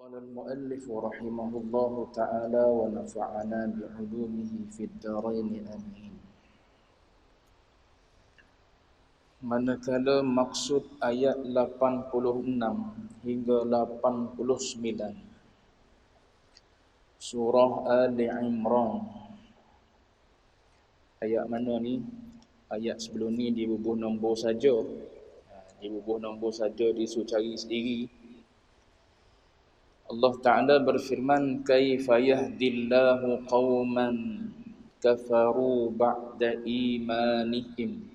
قال المؤلف رحمه الله تعالى ونفعنا بعلومه في الدارين آمين. Manakala maksud ayat 86 hingga 89 surah Ali Imran. Ayat mana ni? Ayat sebelum ni dibubuh nombor saja. Dibubuh nombor saja, disuruh cari sendiri. Allah Ta'ala berfirman, kaifa yahdillahu qauman kafaru ba'da imanihim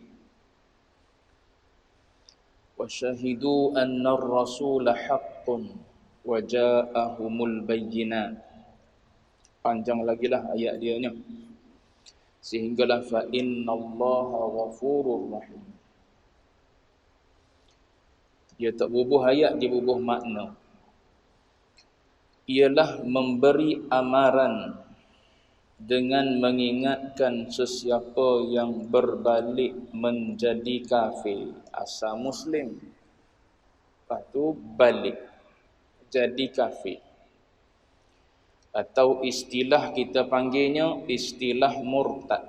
wa syahidu anna ar-rasula haqqun wa ja'ahumul bayyinat. Panjang lagi lah ayat dia ni. Sehinggalah fa innallaha ghafurur rahim. Dia tak bubuh ayat, dia bubuh makna. Ialah memberi amaran dengan mengingatkan sesiapa yang berbalik menjadi kafir. Asal Muslim, lepas tu balik jadi kafir. Atau istilah kita panggilnya istilah murtad,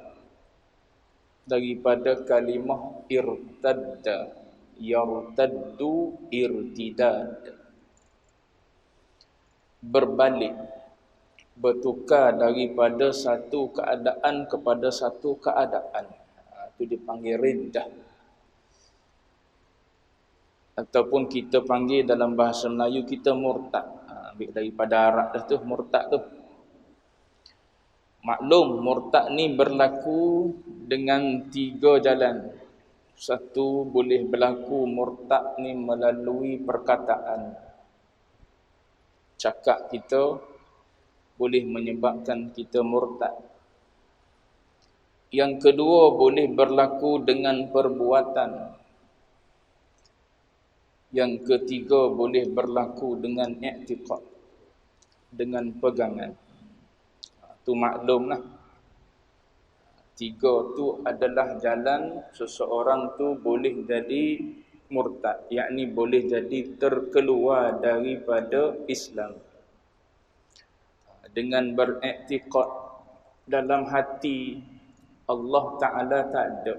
daripada kalimah irtadda, yartaddu irtidad, berbalik, bertukar daripada satu keadaan kepada satu keadaan. Itu dipanggil riddah. Ataupun kita panggil dalam bahasa Melayu kita murtad. Ambil daripada Arab dah tu, murtad tu. Maklum, murtad ni berlaku dengan 3 jalan. Satu, boleh berlaku murtad ni melalui perkataan. Cakap kita boleh menyebabkan kita murtad. Yang kedua, boleh berlaku dengan perbuatan. Yang ketiga, boleh berlaku dengan i'tiqad, dengan pegangan. Itu maklumlah. 3 tu adalah jalan seseorang tu boleh jadi murtad, yakni boleh jadi terkeluar daripada Islam. Dengan beriktikad dalam hati Allah Ta'ala tak ada,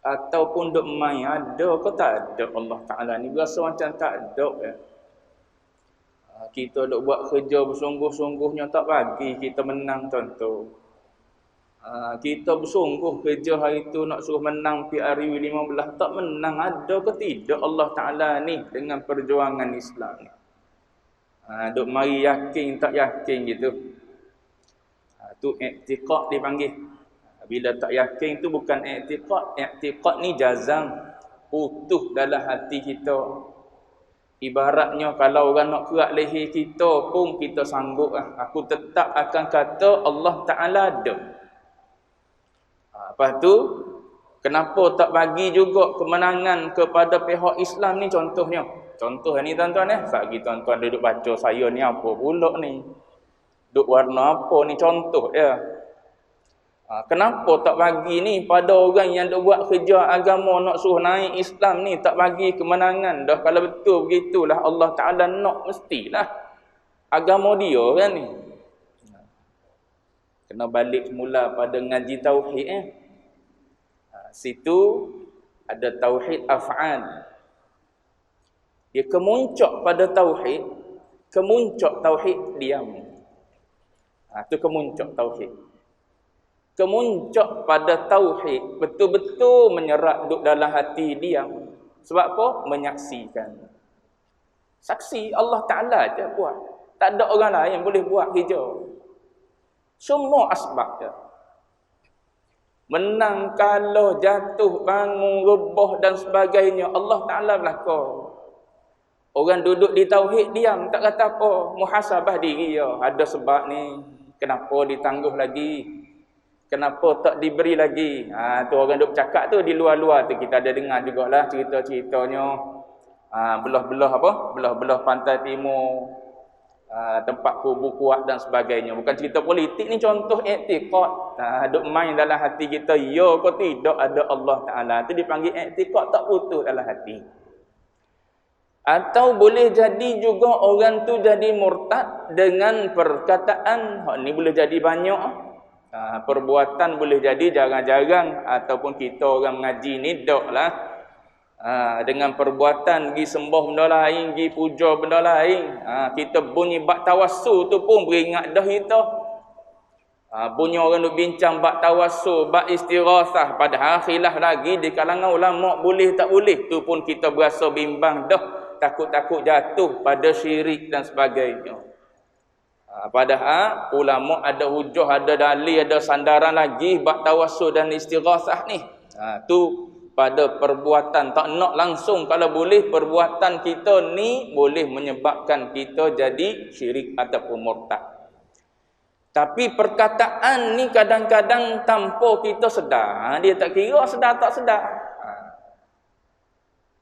ataupun duk main ada ke tak ada Allah Ta'ala ni, berasa macam tak ada ya. Kita duk buat kerja bersungguh-sungguhnya tak bagi kita menang contoh. Kita bersungguh kerja hari tu nak suruh menang PRU 15, tak menang, ada ke tidak Allah Ta'ala ni dengan perjuangan Islam ni. Duk mari yakin tak yakin gitu. Tu i'tiqad dipanggil. Bila tak yakin tu bukan i'tiqad. I'tiqad ni jazam, utuh dalam hati kita. Ibaratnya kalau orang nak kerak leher kita pun kita sanggup lah. Aku tetap akan kata Allah Ta'ala ada. Lepas tu, kenapa tak bagi juga kemenangan kepada pihak Islam ni contohnya? Contoh ni tuan-tuan Sagi tuan-tuan duduk baca saya ni apa pula ni? Duk warna apa ni contoh ya? Kenapa tak bagi ni pada orang yang duk buat kerja agama nak suruh naik Islam ni, tak bagi kemenangan dah? Kalau betul begitulah Allah Ta'ala nak, mestilah agama dia kan ni. Kena balik mula pada ngaji tauhid Situ ada tauhid af'al. Dia kemuncak pada tauhid, kemuncak tauhid diam. Itu kemuncak tauhid. Kemuncak pada tauhid betul-betul menyerap duduk dalam hati diam. Sebab apa? Menyaksikan. Saksi Allah Ta'ala je buat. Tak ada orang lain yang boleh buat kerja. Semua asbab je. Menang, kalah, jatuh, bangun, rebah dan sebagainya, Allah Ta'ala belakang. Orang duduk di tauhid diam, tak kata apa, muhasabah diri ya. Ada sebab ni, kenapa ditangguh lagi? Kenapa tak diberi lagi? Tu orang duk cakap tu di luar-luar tu, kita ada dengar jugalah cerita-ceritanya. Belah-belah apa? Belah-belah pantai timur, tempat kubu kuat dan sebagainya. Bukan cerita politik ni, contoh i'tiqad. Duk main dalam hati kita, ya ke tidak ada Allah Ta'ala. Itu dipanggil i'tiqad, tak putus dalam hati. Atau boleh jadi juga orang tu jadi murtad dengan perkataan. Ni boleh jadi banyak. Perbuatan boleh jadi jarang-jarang. Ataupun kita orang mengaji ni dok lah. Dengan perbuatan pergi sembah benda lain, pergi puja benda lain. Kita bunyi bak tawassul tu pun beringat dah kita. Bunyi orang duk bincang bak tawassul, bak istighasah. Padahal khilaf lagi di kalangan ulama boleh tak boleh. Tu pun kita berasa bimbang dah. Takut-takut jatuh pada syirik dan sebagainya. Padahal ulama ada hujah, ada dalil, ada sandaran lagi bak tawassul dan istighasah ni. Tu pada perbuatan, tak nak langsung. Kalau boleh perbuatan kita ni boleh menyebabkan kita jadi syirik ataupun murtad. Tapi perkataan ni kadang-kadang tanpa kita sedar, dia tak kira sedar tak sedar.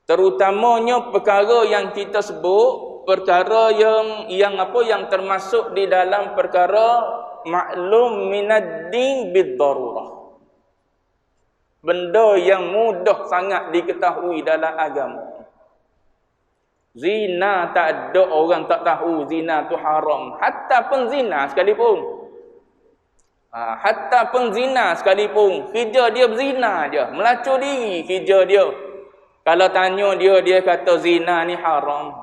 Terutamanya perkara yang kita sebut, perkara yang termasuk di dalam perkara maklum minad din bid-darurah. Benda yang mudah sangat diketahui dalam agama. Zina tak ada orang tak tahu zina tu haram. Hatta penzina sekalipun. Hatta penzina sekalipun, kerja dia berzina je, melacur diri kerja dia. Kalau tanya dia kata zina ni haram.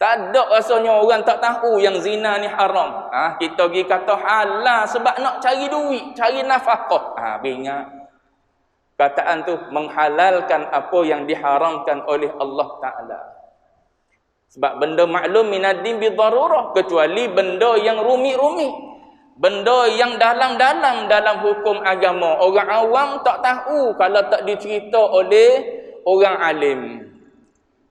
Tak ada rasanya orang tak tahu yang zina ni haram. Kita pergi kata halal sebab nak cari duit, cari nafkah. Ingat. Kataan tu menghalalkan apa yang diharamkan oleh Allah Ta'ala. Sebab benda maklum minaddin bidarurah, kecuali benda yang rumit-rumit. Benda yang dalam-dalam dalam hukum agama. Orang awam tak tahu kalau tak dicerita oleh orang alim.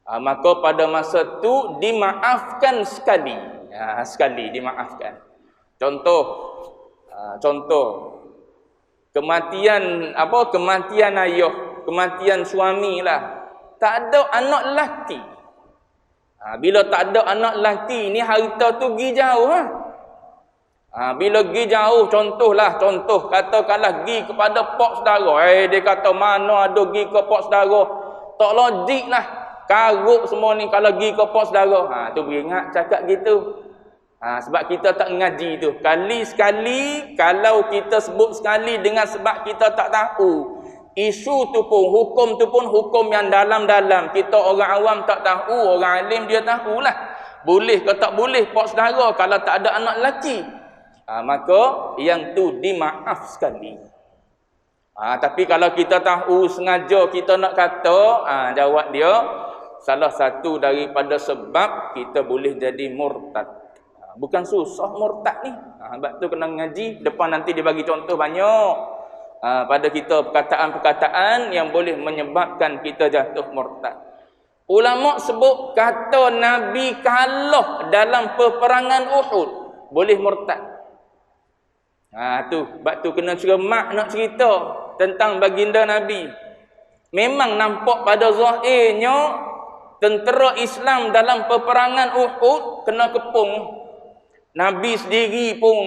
Maka pada masa tu dimaafkan sekali. Sekali dimaafkan. Contoh kematian ayah, kematian suami lah. Tak ada anak lelaki. Bila tak ada anak lelaki ni, harta tu pergi jauh. Bila pergi jauh, contoh katakanlah pergi kepada pak saudara. Dia kata mana ada pergi ke pak saudara. Tak logik lah. Karuk semua ni kalau pergi ke pak saudara. Tu beringat cakap gitu. Sebab kita tak ngaji tu. Kali-sekali kalau kita sebut sekali dengan sebab kita tak tahu. Isu tu pun, hukum tu pun hukum yang dalam-dalam. Kita orang awam tak tahu, orang alim dia tahulah. Boleh ke tak boleh pak saudara kalau tak ada anak lelaki. Maka yang tu dimaaf sekali. Tapi kalau kita tahu sengaja kita nak kata, jawab dia, salah satu daripada sebab kita boleh jadi murtad. Bukan susah murtad ni. Sebab tu kena ngaji. Depan nanti dia bagi contoh banyak. Pada kita perkataan-perkataan yang boleh menyebabkan kita jatuh murtad. Ulama sebut kata Nabi kalah dalam peperangan Uhud boleh murtad. Sebab tu kena cermat nak cerita tentang baginda Nabi. Memang nampak pada zahirnya tentera Islam dalam peperangan Uhud kena kepung. Nabi sendiri pun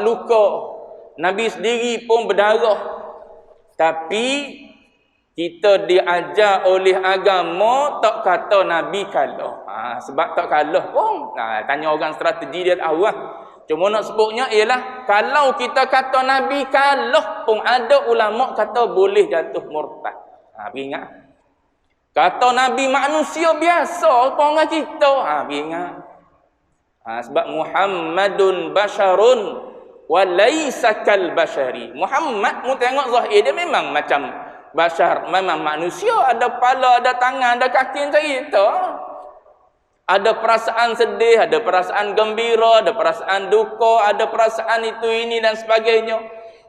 luka. Nabi sendiri pun berdarah. Tapi kita diajar oleh agama tak kata Nabi kalah. Sebab tak kalah pun. Tanya orang strategi dia tahu lah. Cuma nak sebutnya ialah kalau kita kata Nabi kalah pun ada ulama kata boleh jatuh murtad. Ingat. Kata Nabi manusia biasa apa dengan kita? Ingat. Sebab Muhammadun basyarun wa laisa kal basyari. Muhammad mu tengok zahir dia memang macam basyar, memang manusia, ada kepala, ada tangan, ada kaki macam kita. Ada perasaan sedih, ada perasaan gembira, ada perasaan duka, ada perasaan itu ini dan sebagainya.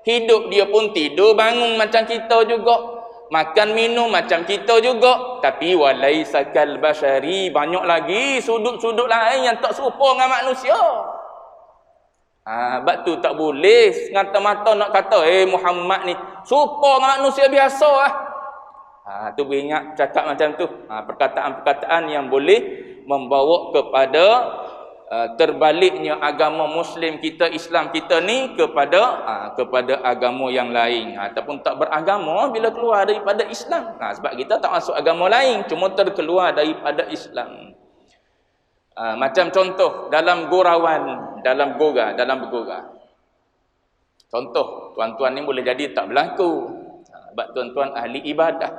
Hidup dia pun tidur bangun macam kita juga. Makan minum macam kita juga. Tapi walaisa kal basyari, banyak lagi sudut-sudut lain yang tak serupa dengan manusia. Sebab tu tak boleh semata-mata nak kata Muhammad ni serupa dengan manusia biasa lah. Tu beringat cakap macam tu. Perkataan-perkataan yang boleh membawa kepada terbaliknya agama Muslim kita, Islam kita ni kepada agama yang lain, ataupun tak beragama bila keluar daripada Islam. Sebab kita tak masuk agama lain, cuma terkeluar daripada Islam. Macam contoh dalam gurauan, dalam bergora. Contoh, tuan-tuan ni boleh jadi tak berlaku, sebab tuan-tuan ahli ibadah.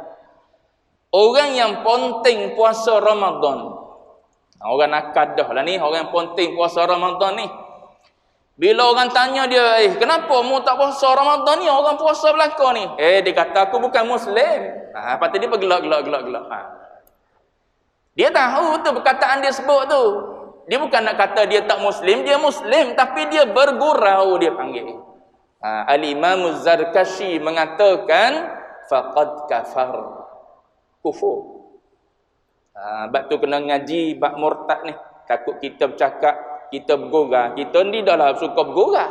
Orang yang penting puasa Ramadan, orang nakad dah lah ni, orang yang penting puasa Ramadan ni. Bila orang tanya dia, kenapa mu tak puasa Ramadan ni, orang puasa belaka ni? Dia kata, aku bukan Muslim. Lepas tu dia bergelak. Dia tahu tu perkataan dia sebut tu. Dia bukan nak kata dia tak Muslim, dia Muslim, tapi dia bergurau, dia panggil. Al-Imam Az-Zarkashi mengatakan, faqad kafar, kufur. Sebab tu kena ngaji bab murtad ni. Takut kita bercakap, kita bergurau. Kita ni dah lah suka bergurau.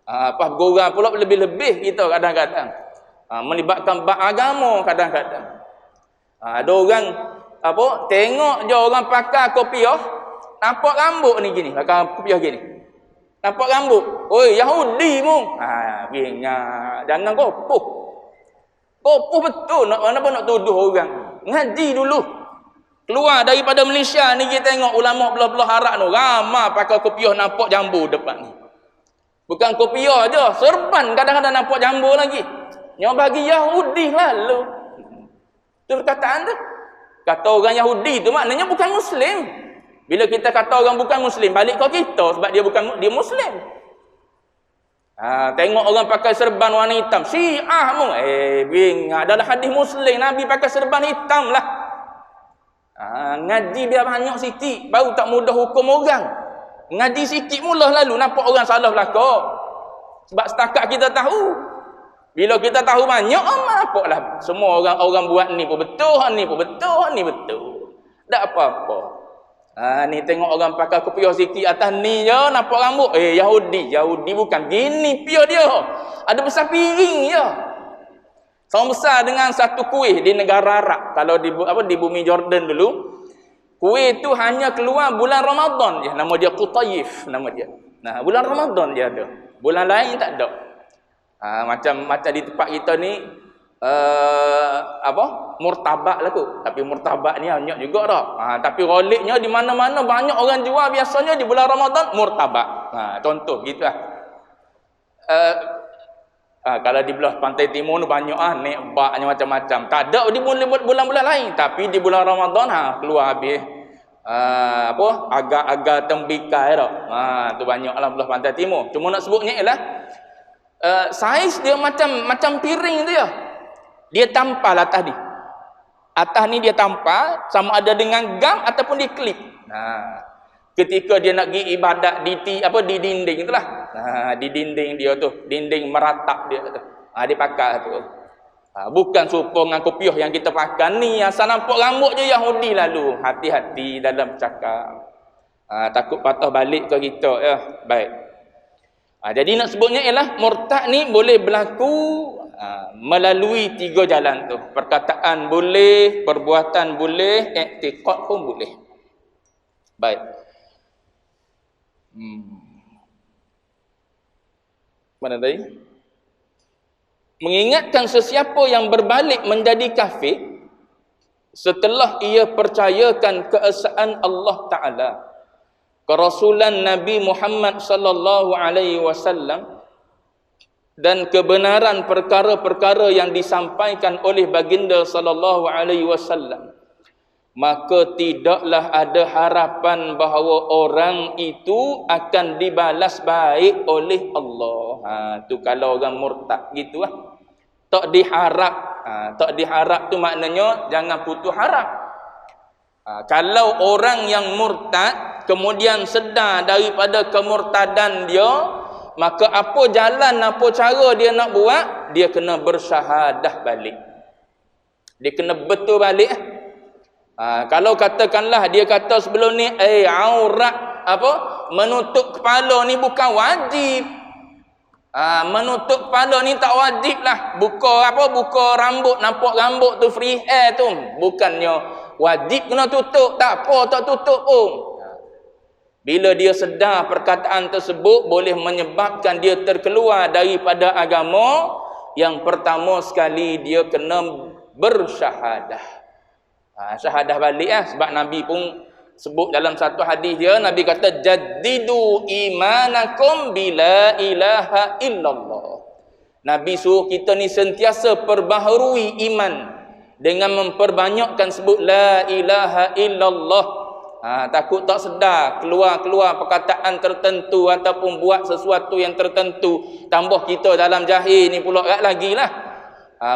Pas bergurau pula lebih-lebih kita kadang-kadang. Melibatkan bab agama kadang-kadang. Ada orang tengok je orang pakai kopiah, nampak rambut ni gini, pakai kopiah gini. Nampak rambut. Oi, Yahudi mu. Jangan gopoh. Gopoh betul nak tuduh orang. Ngaji dulu. Keluar daripada Malaysia ni kita tengok ulama belah-belah Arab tu ramai pakai kopiah nampak jambu depan ni. Bukan kopiah je, serban kadang-kadang nampak jambu lagi. Yang bagi Yahudi lalu. Itu perkataan tu. Kata orang Yahudi tu maknanya bukan Muslim. Bila kita kata orang bukan Muslim, balik ke kita sebab dia Muslim. Tengok orang pakai serban warna hitam, Syiah mu. Bingat dalam hadis Muslim Nabi pakai serban hitam lah. Ngaji biar banyak sikit, baru tak mudah hukum orang. Ngaji sikit mula lalu nampak orang salah belaka. Sebab setakat kita tahu. Bila kita tahu banyak, nampaklah semua orang buat ni pun betul, ni pun betul. Tak apa-apa. Ni tengok orang pakai kopiah sikit atas ni je nampak rambut. Yahudi bukan gini piah dia. Ada besar piring je. Sama besar dengan satu kuih di negara Arab. Kalau di bumi Jordan dulu, kuih tu hanya keluar bulan Ramadan je. Nama dia Qutayif nama dia. Bulan Ramadan je ada. Bulan lain tak ada. Macam di tempat kita ni murtabak lah tu. Tapi murtabak ni banyak juga dah. Tapi roliknya di mana-mana banyak orang jual biasanya di bulan Ramadan murtabak. Contoh gitulah. Kalau di belah pantai timur ni banyak naik baknya macam-macam. Tak ada di bulan-bulan lain, tapi di bulan Ramadan keluar habis agak-agak tembikai dah. Tu banyaklah belah pantai timur. Cuma nak sebutnya ialah saiz dia macam piring tu ya. Dia tampal atas ni. Atas ni dia tampal sama ada dengan gam ataupun di klip. Ketika dia nak pergi ibadat di dinding itulah. Di dinding dia tu, dinding meratap dia tu. Dia pakai tu. Bukan serupa dengan kopiah yang kita pakai ni, asal nampak rambut je Yahudi lalu. Hati-hati dalam cakap. Takut patah balik ke kita ya. Baik. Jadi nak sebutnya ialah murtad ni boleh berlaku melalui 3 jalan tu. Perkataan boleh, perbuatan boleh, i'tiqad pun boleh. Baik. Mana tadi? Mengingatkan sesiapa yang berbalik menjadi kafir setelah ia percayakan keesaan Allah Ta'ala, kerasulan Nabi Muhammad sallallahu alaihi wasallam dan kebenaran perkara-perkara yang disampaikan oleh baginda sallallahu alaihi wasallam, maka tidaklah ada harapan bahawa orang itu akan dibalas baik oleh Allah. Tu kalau orang murtad gitu lah. Tak diharap tu maknanya jangan putus harap. Kalau orang yang murtad kemudian sedar daripada kemurtadan dia, maka apa jalan, apa cara dia nak buat? Dia kena bersyahadah balik. Dia kena betul balik. Kalau katakanlah dia kata sebelum ni aurat menutup kepala ni bukan wajib. Menutup kepala ni tak wajib lah. Buka rambut, nampak rambut tu free hair tu. Bukannya wajib kena tutup, tak apa tak tutup pun. Bila dia sedar perkataan tersebut boleh menyebabkan dia terkeluar daripada agama, yang pertama sekali dia kena bersyahadah. Syahadah balik sebab Nabi pun sebut dalam satu hadis dia, Nabi kata jaddidu imanakum bila ilaha illallah. Nabi suruh kita ni sentiasa perbaharui iman dengan memperbanyakkan sebut la ilaha illallah. Takut tak sedar keluar perkataan tertentu ataupun buat sesuatu yang tertentu, tambah kita dalam jahil ni pula lagi lah.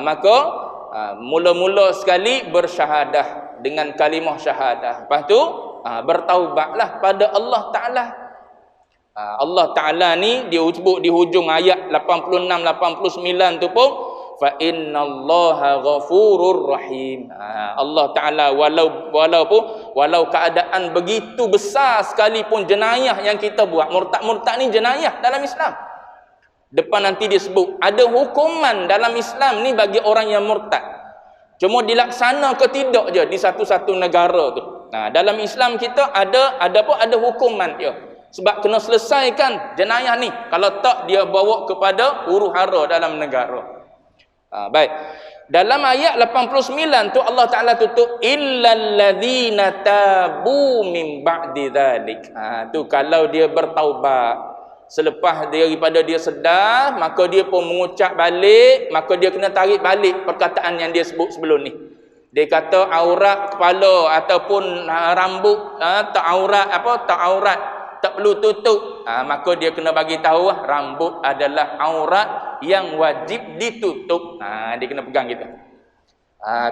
Maka mula-mula sekali bersyahadah dengan kalimah syahadah. Lepas tu bertaubatlah pada Allah Ta'ala. Allah Ta'ala ni dia sebut di hujung ayat 86-89 tu pun fa innallaha ghafurur rahim. Allah Ta'ala walau keadaan begitu besar sekalipun jenayah yang kita buat, murtad ni jenayah dalam Islam. Depan nanti dia sebut ada hukuman dalam Islam ni bagi orang yang murtad. Cuma dilaksana ke tidak je di satu-satu negara tu. Dalam Islam kita ada hukuman dia. Sebab kena selesaikan jenayah ni. Kalau tak dia bawa kepada huru-hara dalam negara. Baik. Dalam ayat 89 tu Allah Ta'ala tutup illal ladzina tabu min ba'di dzalik. Tu kalau dia bertaubat selepas daripada dia sedar, maka dia pun mengucap balik, maka dia kena tarik balik perkataan yang dia sebut sebelum ni. Dia kata aurat kepala ataupun rambut tak aurat tak perlu tutup. Maka dia kena bagi tahu rambut adalah aurat yang wajib ditutup. Dia kena pegang gitu.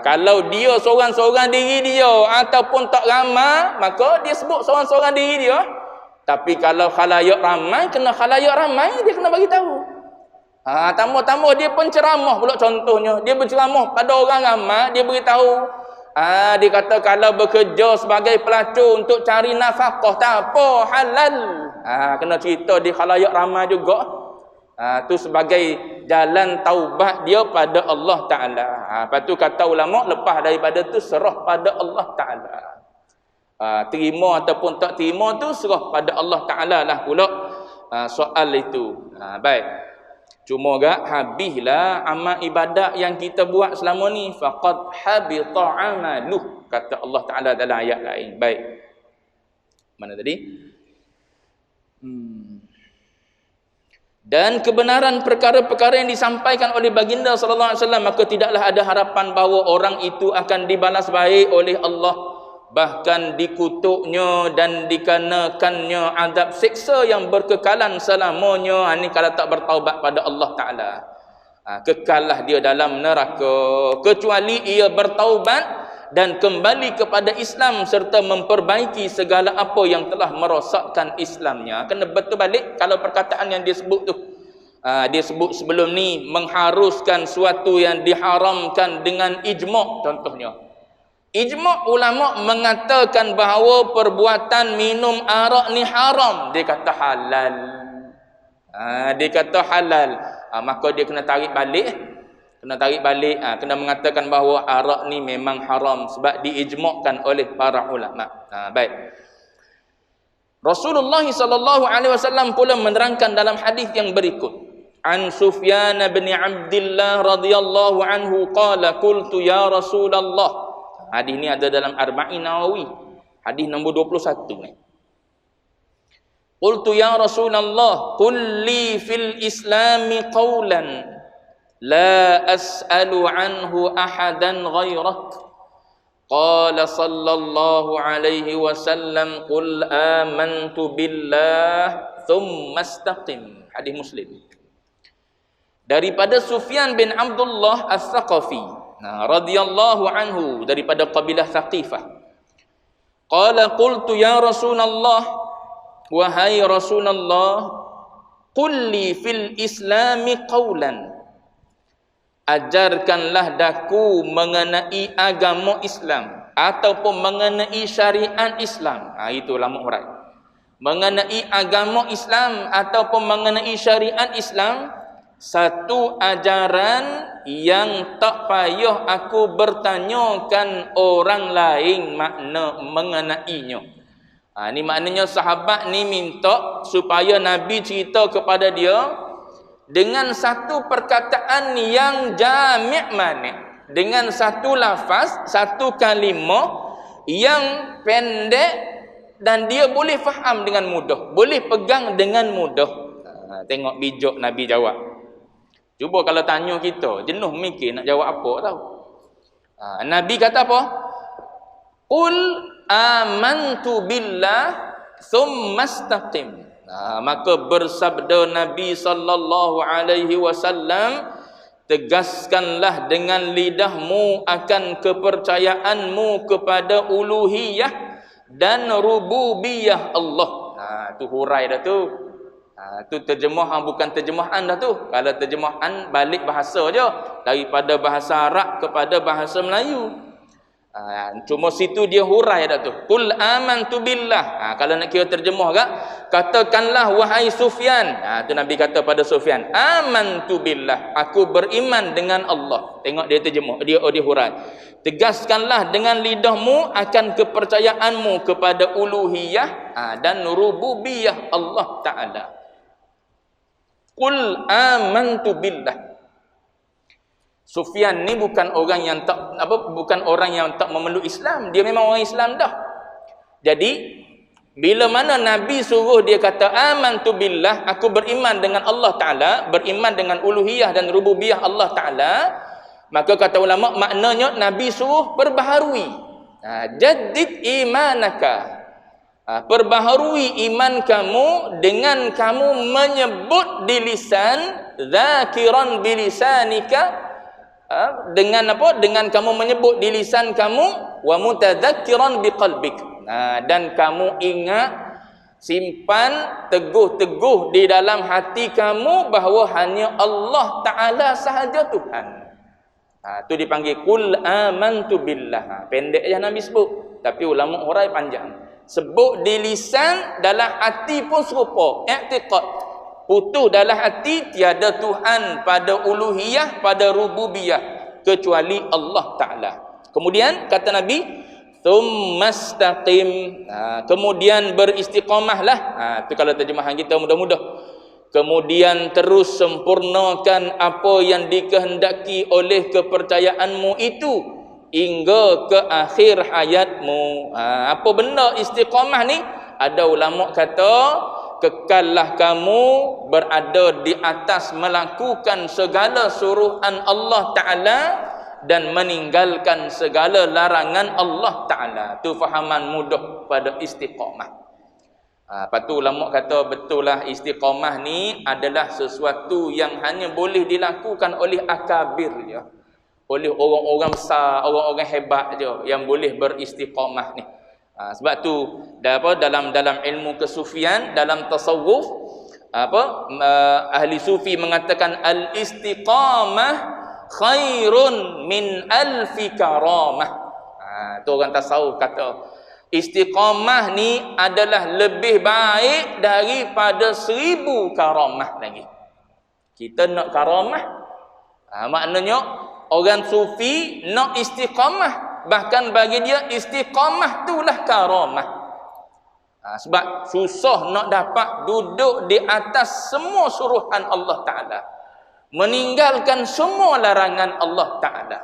Kalau dia seorang-seorang diri dia ataupun tak ramai, maka dia sebut seorang-seorang diri dia. Tapi kalau khalayak ramai, kena khalayak ramai, dia kena bagi tahu. Tambah-tambah dia penceramah pula contohnya. Dia berceramah pada orang ramai, dia beritahu. Dia kata kalau bekerja sebagai pelacur untuk cari nafkah tak apa, halal. Kena cerita di khalayak ramai juga. Tu sebagai jalan taubat dia pada Allah Ta'ala. Lepas tu kata ulama, lepas daripada tu serah pada Allah Ta'ala. Terima ataupun tak terima tu serah pada Allah Ta'ala lah pula soal itu. Baik. Cuma habislah amal ibadat yang kita buat selama ni, faqad habita amaluh, kata Allah Ta'ala dalam ayat lain. Baik. Mana tadi? Dan kebenaran perkara-perkara yang disampaikan oleh baginda sallallahu alaihi wasallam, maka tidaklah ada harapan bahawa orang itu akan dibalas baik oleh Allah, bahkan dikutuknya dan dikenakannya azab siksa yang berkekalan selamanya. Ini kalau tak bertaubat pada Allah Ta'ala, kekallah dia dalam neraka, kecuali ia bertaubat dan kembali kepada Islam serta memperbaiki segala apa yang telah merosakkan Islamnya. Kena betul balik kalau perkataan yang dia sebut tu. Dia sebut sebelum ni mengharuskan suatu yang diharamkan dengan ijma' contohnya. Ijma' ulama' mengatakan bahawa perbuatan minum arak ni haram. Dia kata halal. Dia kata halal. Maka dia kena tarik balik. Kena mengatakan bahawa arak ni memang haram sebab diijma'kan oleh para ulama. Baik. Rasulullah sallallahu alaihi wasallam pula menerangkan dalam hadis yang berikut. An Sufyan bin Abdullah radhiyallahu anhu qala qultu ya Rasulullah. Hadis ni ada dalam Arba'in Nawawi. Hadis nombor 21 ni. Qultu ya Rasulullah, qul li fil Islami qawlan la as'alu anhu ahadan ghairak. Qala sallallahu alaihi wasallam, qul amantu billah thumma istaqim. Hadis Muslim. Daripada Sufyan bin Abdullah As-Saqafi radhiyallahu anhu, daripada kabilah Thaqifah. Qala qultu ya Rasulullah, wahai Rasulullah, qul li fil Islami qawlan, ajarkanlah daku mengenai agama Islam ataupun mengenai syariat Islam. Itu ulama urat. Mengenai agama Islam ataupun mengenai syariat Islam, satu ajaran yang tak payah aku bertanyakan orang lain makna mengenainya. Ni maknanya sahabat ni minta supaya Nabi cerita kepada dia dengan satu perkataan yang jami' mani', dengan satu lafaz, satu kalimah yang pendek dan dia boleh faham dengan mudah, boleh pegang dengan mudah. Tengok bijak Nabi jawab. Cuba kalau tanya kita, jenuh mikir nak jawab apa tahu. Nabi kata apa? Qul amantu billah thumma istaqim. Maka bersabda Nabi sallallahu alaihi wasallam, tegaskanlah dengan lidahmu akan kepercayaanmu kepada uluhiyah dan rububiyah Allah. Tu hurai dah tu. Tu terjemahan, bukan terjemahan dah tu. Kalau terjemahan balik bahasa je, daripada bahasa Arab kepada bahasa Melayu. Cuma situ dia hurai dah tu. Qul amantu billah. Kalau nak kira terjemah kak, katakanlah wahai Sufyan. Tu Nabi kata pada Sufyan, amantu billah, aku beriman dengan Allah. Tengok dia terjemah, dia hurai. Tegaskanlah dengan lidahmu akan kepercayaanmu kepada uluhiyah dan rububiyah Allah Ta'ala. Qul amantu billah. Sufyan ni bukan orang yang tak memeluk Islam, dia memang orang Islam dah. Jadi bila mana Nabi suruh dia kata amantu billah, aku beriman dengan Allah Taala, beriman dengan uluhiyah dan rububiyah Allah Taala, maka kata ulama maknanya Nabi suruh perbaharui. Jaddid imanaka. Perbaharui iman kamu dengan kamu menyebut di lisan, zakiran bilisanika, dengan apa? Dengan kamu menyebut di lisan kamu, wa mutadzakkiran biqalbik. Dan kamu ingat, simpan teguh-teguh di dalam hati kamu bahawa hanya Allah Ta'ala sahaja Tuhan. Tu dipanggil qul amantu billah. Pendek je Nabi sebut, tapi ulama hurai panjang. Sebut di lisan, dalam hati pun serupa, i'tiqad. Putus dalam hati tiada Tuhan pada uluhiyah, pada rububiyah kecuali Allah Ta'ala. Kemudian kata Nabi, thummastaqim, kemudian beristiqamahlah. Itu kalau terjemahan kita mudah-mudah. Kemudian terus sempurnakan apa yang dikehendaki oleh kepercayaanmu itu hingga ke akhir hayatmu. Apa benda istiqamah ni? Ada ulama kata, kekallah kamu berada di atas melakukan segala suruhan Allah Ta'ala dan meninggalkan segala larangan Allah Ta'ala. Itu fahaman mudah pada istiqamah. Lepas tu ulama kata betul lah, istiqamah ni adalah sesuatu yang hanya boleh dilakukan oleh akabir je, oleh orang-orang besar, orang-orang hebat je yang boleh beristiqamah ni. Sebab tu dalam ilmu kesufian, dalam tasawuf, ahli sufi mengatakan al-istiqamah khairun min alfi karamah. Tu orang tasawuf kata istiqamah ni adalah lebih baik daripada 1000 karamah lagi. Kita nak karamah, maknanya orang sufi nak istiqamah. Bahkan bagi dia istiqamah itulah karamah. Sebab susah nak dapat duduk di atas semua suruhan Allah Ta'ala, meninggalkan semua larangan Allah Ta'ala.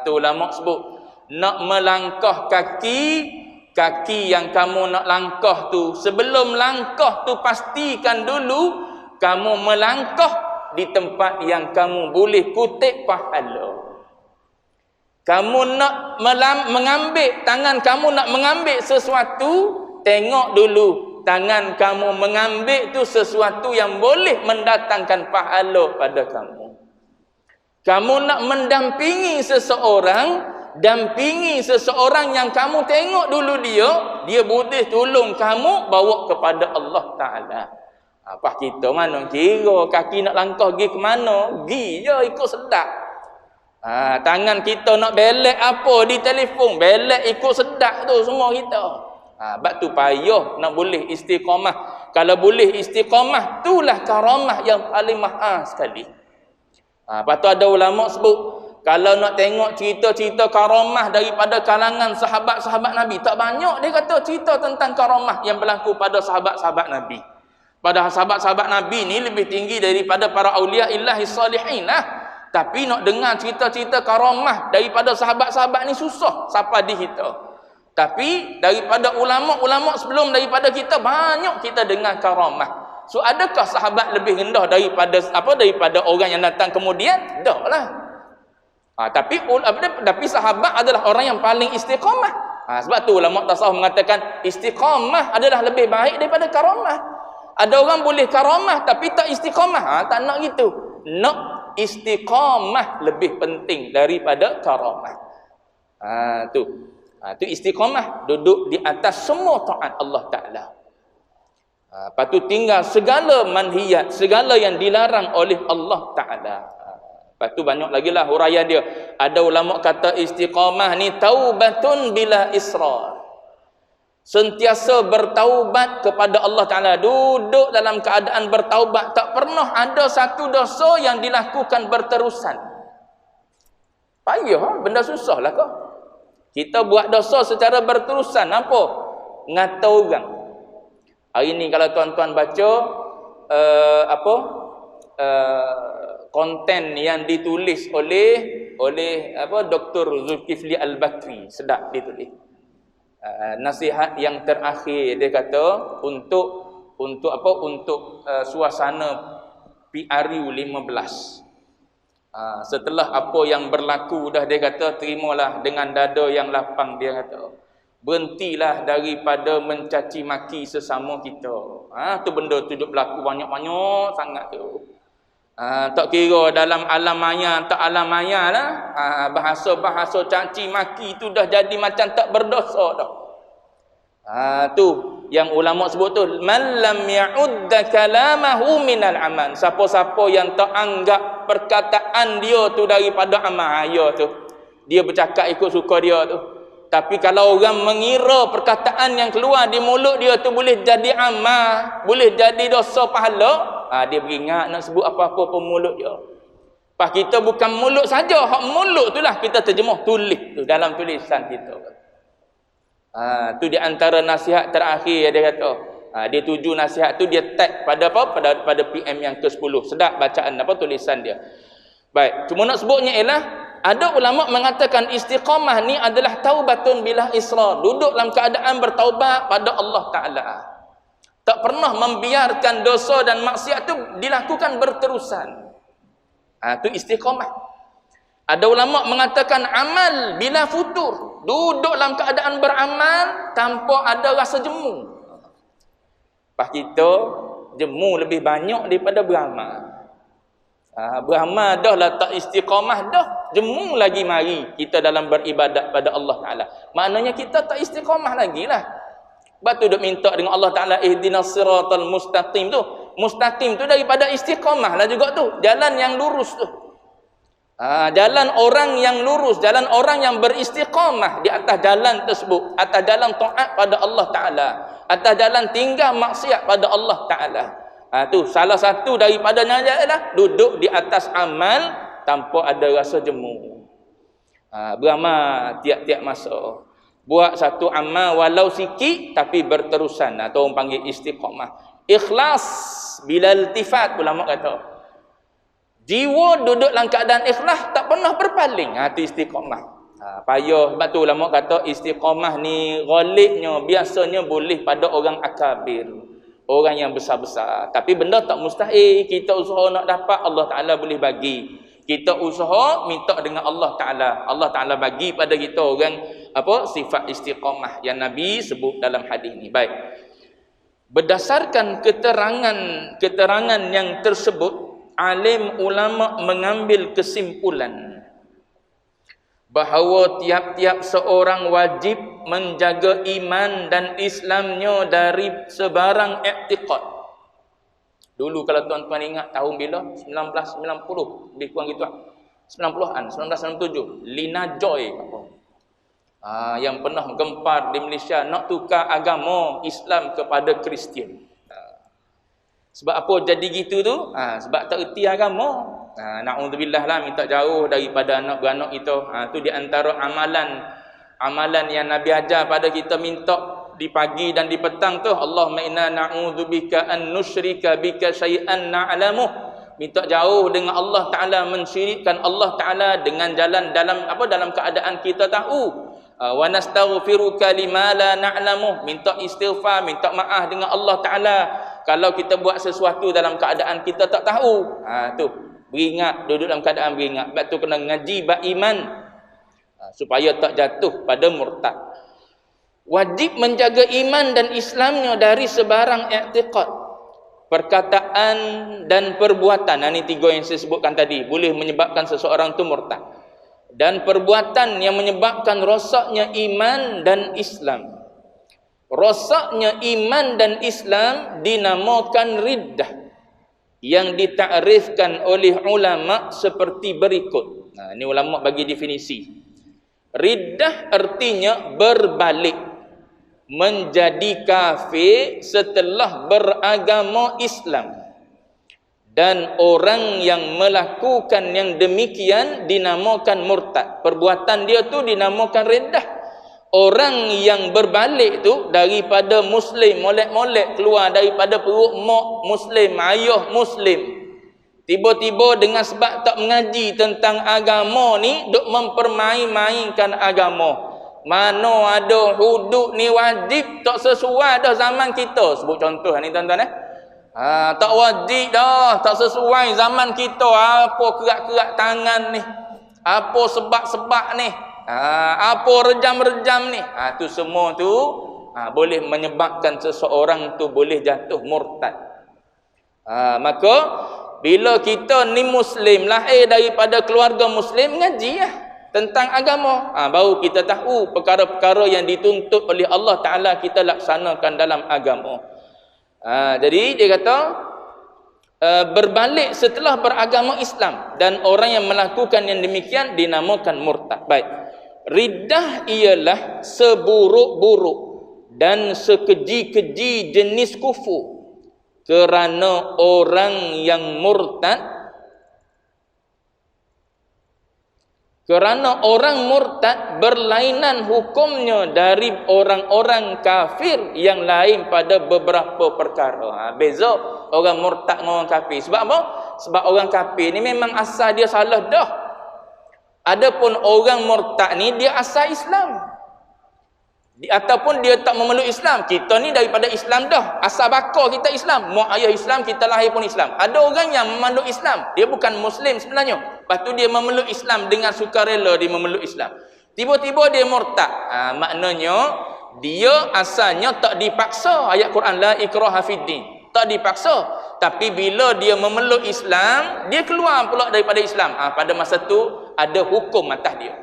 Tu ulama sebut, nak melangkah kaki yang kamu nak langkah tu, sebelum langkah tu pastikan dulu kamu melangkah di tempat yang kamu boleh kutip pahala. Kamu nak mengambil, tangan kamu nak mengambil sesuatu, tengok dulu tangan kamu mengambil tu sesuatu yang boleh mendatangkan pahala pada kamu. Kamu nak mendampingi seseorang, dampingi seseorang yang kamu tengok dulu dia boleh tolong kamu bawa kepada Allah Ta'ala. Apa kita mana kira kaki nak langkah pergi ke mana, pergi je ikut sedap. Tangan kita nak belek apa di telefon, belek ikut sedap tu semua kita. Sebab tu payah nak boleh istiqamah. Kalau boleh istiqamah, itulah karamah yang paling mahal sekali. Lepas tu ada ulama sebut, Kalau nak tengok cerita-cerita karamah daripada kalangan sahabat-sahabat Nabi, tak banyak dia kata cerita tentang karamah yang berlaku pada sahabat-sahabat Nabi. Padahal sahabat-sahabat Nabi ni lebih tinggi daripada para awliya illahi salihin lah. Tapi nak dengar cerita-cerita karamah daripada sahabat-sahabat ni susah siapa dihitung. Tapi daripada ulama-ulama sebelum daripada kita, banyak kita dengar karamah. So adakah sahabat lebih rendah daripada orang yang datang kemudian? Dah lah. Tapi sahabat adalah orang yang paling istiqamah. Sebab tu ulama tasawuf mengatakan istiqamah adalah lebih baik daripada karamah. Ada orang boleh karamah tapi tak istiqamah. Tak nak gitu. Nak istiqamah lebih penting daripada karamah. Tu istiqamah, duduk di atas semua taat Allah Ta'ala. Lepas tu tinggal segala manhiyat, segala yang dilarang oleh Allah Ta'ala. Lepas tu banyak lagi lah huraian dia. Ada ulama kata istiqamah ni taubatun bila israr. Sentiasa bertaubat kepada Allah Ta'ala. Duduk dalam keadaan bertaubat. Tak pernah ada satu dosa yang dilakukan berterusan. Payah, benda susah lah kau. Kita buat dosa secara berterusan. Apa? Ngata orang. Hari ni kalau tuan-tuan baca konten yang ditulis oleh Dr. Zulkifli Al-Bakri, sedap ditulis. Nasihat yang terakhir dia kata untuk suasana PRU 15. Setelah apa yang berlaku dah, dia kata terimalah dengan dada yang lapang. Dia kata berhentilah daripada mencaci maki sesama kita. Tu benda tu berlaku banyak-banyak sangat tu. Tak kira dalam alam maya tak alam maya lah. Bahasa-bahasa caci maki tu dah jadi macam tak berdosa dah. Tu yang ulama sebut tu, man lam ya'udda kalamahu minal amal. Siapa-siapa yang tak anggap perkataan dia tu daripada amal, tu dia bercakap ikut suka dia tu. Tapi kalau orang mengira perkataan yang keluar di mulut dia tu boleh jadi amal, boleh jadi dosa pahala, dia beringat nak sebut apa-apa pun mulut dia. Pas kita bukan mulut saja, hak mulut itulah kita terjemah, tulis tu dalam tulisan kita. Tu di antara nasihat terakhir dia kata. Dia tuju nasihat tu dia tag pada apa? Pada PM yang ke-10. Sedap bacaan tulisan dia. Baik, cuma nak sebutnya ialah ada ulama mengatakan istiqamah ni adalah taubatun bila israr. Duduk dalam keadaan bertaubat pada Allah Ta'ala. Tak pernah membiarkan dosa dan maksiat tu dilakukan berterusan. Tu istiqamah. Ada ulama mengatakan amal bila futur. Duduk dalam keadaan beramal tanpa ada rasa jemu. Pas kita jemu lebih banyak daripada beramal. Beramal dah lah tak istiqamah dah, jemu lagi mari kita dalam beribadat pada Allah Ta'ala. Maknanya kita tak istiqamah lagi lah. Sebab tu duk minta dengan Allah Ta'ala ihdinas siratal mustaqim tu. Mustaqim tu daripada istiqamah lah juga tu. Jalan yang lurus tu. Jalan orang yang lurus, jalan orang yang beristiqamah di atas jalan tersebut, atas jalan taat pada Allah Ta'ala, atas jalan tinggal maksiat pada Allah Ta'ala. Tu salah satu daripadanya ialah duduk di atas amal tanpa ada rasa jemu. Beramal tiap-tiap masa. Buat satu amal walau sikit tapi berterusan, atau orang panggil istiqamah. Ikhlas bila iltifat, ulama kata. Jiwa duduk dalam keadaan ikhlas, tak pernah berpaling. Itu istiqamah. Payah. Sebab tu ulama kata istiqamah ni ghalibnya biasanya boleh pada orang akabir, orang yang besar-besar. Tapi benda tak mustahil. Kita usaha nak dapat, Allah Ta'ala boleh bagi. Kita usaha minta dengan Allah Ta'ala, Allah Ta'ala bagi pada kita orang sifat istiqamah yang Nabi sebut dalam hadis ni. Baik. Berdasarkan keterangan yang tersebut, alim ulama mengambil kesimpulan bahawa tiap-tiap seorang wajib menjaga iman dan Islamnya dari sebarang i'tiqad. Dulu kalau tuan-tuan ingat tahun bila? 1990, lebih kurang gitu lah. 90-an, 1997, Lina Joy yang pernah gempar di Malaysia nak tukar agama Islam kepada Kristian. Sebab apa jadi gitu tu? Sebab tak erti agama. Na'udzubillah lah, minta jauh daripada anak beranak kita. Tu di antara amalan yang Nabi ajar pada kita, minta di pagi dan di petang tu, Allahumma inna na'udzubika an nusyrika bika syai'an na'lamuh. Minta jauh dengan Allah Taala, mensyirikkan Allah Taala dengan dalam keadaan kita tahu. Wa nastaghfiruka lima la na'lamuh. Minta istighfar, minta maaf dengan Allah Taala kalau kita buat sesuatu dalam keadaan kita tak tahu. Tu beringat, duduk dalam keadaan beringat. Sebab tu kena ngaji bab iman supaya tak jatuh pada murtad. Wajib menjaga iman dan Islamnya dari sebarang i'tiqad, perkataan dan perbuatan. Ini 3 yang saya sebutkan tadi, boleh menyebabkan seseorang itu murtad. Dan perbuatan yang menyebabkan rosaknya iman dan Islam. Rosaknya iman dan Islam dinamakan riddah, yang ditakrifkan oleh ulama seperti berikut. Ini ulama bagi definisi. Riddah artinya berbalik, menjadi kafir setelah beragama Islam. Dan orang yang melakukan yang demikian dinamakan murtad. Perbuatan dia tu dinamakan riddah. Orang yang berbalik tu daripada Muslim, molek-molek keluar daripada perut mak Muslim, ayah Muslim, tiba-tiba dengan sebab tak mengaji tentang agama ni, duk mempermain-mainkan agama. Mana ada hudud ni wajib, tak sesuai dah zaman kita. Sebut contoh ni tuan-tuan tak wajib dah, tak sesuai zaman kita. Apa kerak-kerak tangan ni, apa sebab-sebab ni, apa rejam-rejam ni, tu semua tu boleh menyebabkan seseorang tu boleh jatuh murtad. Maka bila kita ni Muslim, lahir daripada keluarga Muslim, ngaji tentang agama, baru kita tahu perkara-perkara yang dituntut oleh Allah Ta'ala kita laksanakan dalam agama. Jadi dia kata berbalik setelah beragama Islam, dan orang yang melakukan yang demikian dinamakan murtad. Baik, riddah ialah seburuk-buruk dan sekeji-keji jenis kufur, kerana orang yang murtad berlainan hukumnya dari orang-orang kafir yang lain pada beberapa perkara. Beza orang murtad dengan orang kafir. Sebab apa? Sebab orang kafir ni memang asal dia salah dah. Adapun orang murtad ni dia asal Islam, ataupun dia tak memeluk Islam. Kita ni daripada Islam dah, asal bakar kita Islam, mak ayah Islam, kita lahir pun Islam. Ada orang yang memeluk Islam, dia bukan Muslim sebenarnya, lepas tu dia memeluk Islam dengan sukarela, dia memeluk Islam. Tiba-tiba dia murtad, maknanya dia asalnya tak dipaksa. Ayat Quran, la ikraha fiddin, tak dipaksa. Tapi bila dia memeluk Islam, dia keluar pula daripada Islam. Pada masa tu ada hukum atas dia.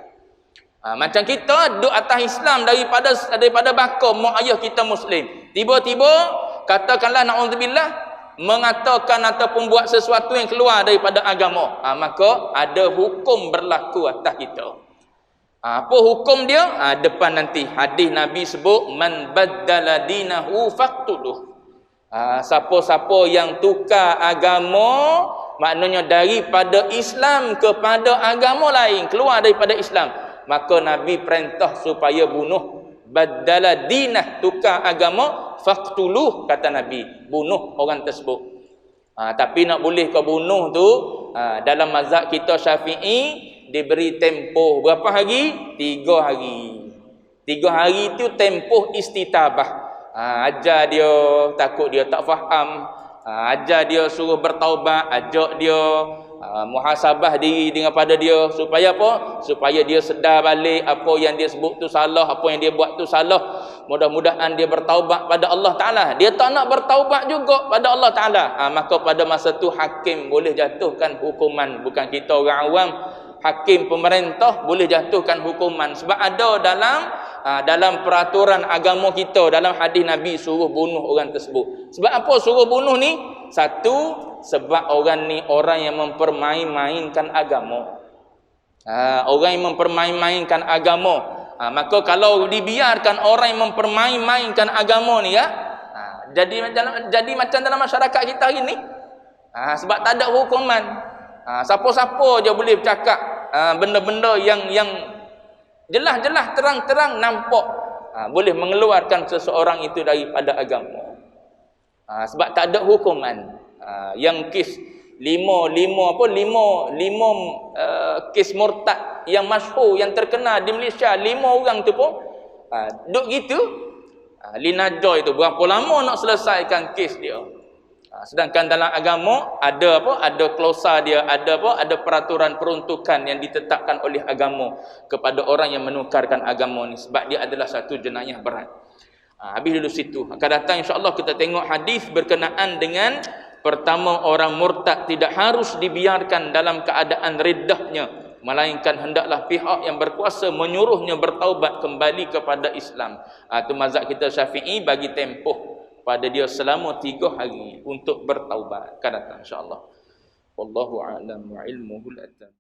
Macam kita duduk atas Islam daripada bakar mak ayah kita Muslim, tiba-tiba katakanlah na'udzubillah mengatakan ataupun buat sesuatu yang keluar daripada agama, maka ada hukum berlaku atas kita. Apa hukum dia? Depan nanti hadis Nabi sebut, man baddala dinahu faqtuluh. Siapa-siapa yang tukar agama, maknanya daripada Islam kepada agama lain, keluar daripada Islam, maka Nabi perintah supaya bunuh. Badala dinah, tukar agama, faqtuluh, kata Nabi, bunuh orang tersebut. Tapi nak boleh kau bunuh tu, dalam mazhab kita Syafi'i diberi tempoh berapa hari? 3 hari. 3 hari tu tempoh istitabah. Ajar dia, takut dia tak faham, ajar dia suruh bertaubat, ajak dia muhasabah diri dengan pada dia, supaya apa? Supaya dia sedar balik apa yang dia sebut tu salah, apa yang dia buat tu salah. Mudah-mudahan dia bertaubat pada Allah Ta'ala. Dia tak nak bertaubat juga pada Allah Ta'ala, maka pada masa tu hakim boleh jatuhkan hukuman. Bukan kita orang awam, hakim pemerintah boleh jatuhkan hukuman. Sebab ada dalam peraturan agama kita, dalam hadis Nabi suruh bunuh orang tersebut. Sebab apa suruh bunuh ni? Satu, sebab orang ni orang yang mempermain-mainkan agama. Orang yang mempermain-mainkan agama. Maka kalau dibiarkan orang yang mempermain-mainkan agama ni jadi macam dalam masyarakat kita hari ni, sebab tak ada hukuman. Siapa-siapa je boleh bercakap benda-benda yang jelas-jelas terang-terang nampak boleh mengeluarkan seseorang itu daripada agama. Sebab tak ada hukuman. Yang kes lima kes murtad yang masyhur, yang terkenal di Malaysia, 5 orang tu pun duk gitu. Lina Joy tu berapa lama nak selesaikan kes dia. Sedangkan dalam agama ada apa? Ada klausa dia, ada peraturan peruntukan yang ditetapkan oleh agama kepada orang yang menukarkan agama ni, sebab dia adalah satu jenayah berat. Habis dulu situ. Akan datang insya-Allah kita tengok hadis berkenaan dengan pertama, orang murtad tidak harus dibiarkan dalam keadaan riddahnya, melainkan hendaklah pihak yang berkuasa menyuruhnya bertaubat kembali kepada Islam. Itu mazhab kita Syafi'i, bagi tempoh pada dia selama 3 hari untuk bertaubat. Akan datang insya-Allah. Wallahu a'lam wa ilmuhul atam.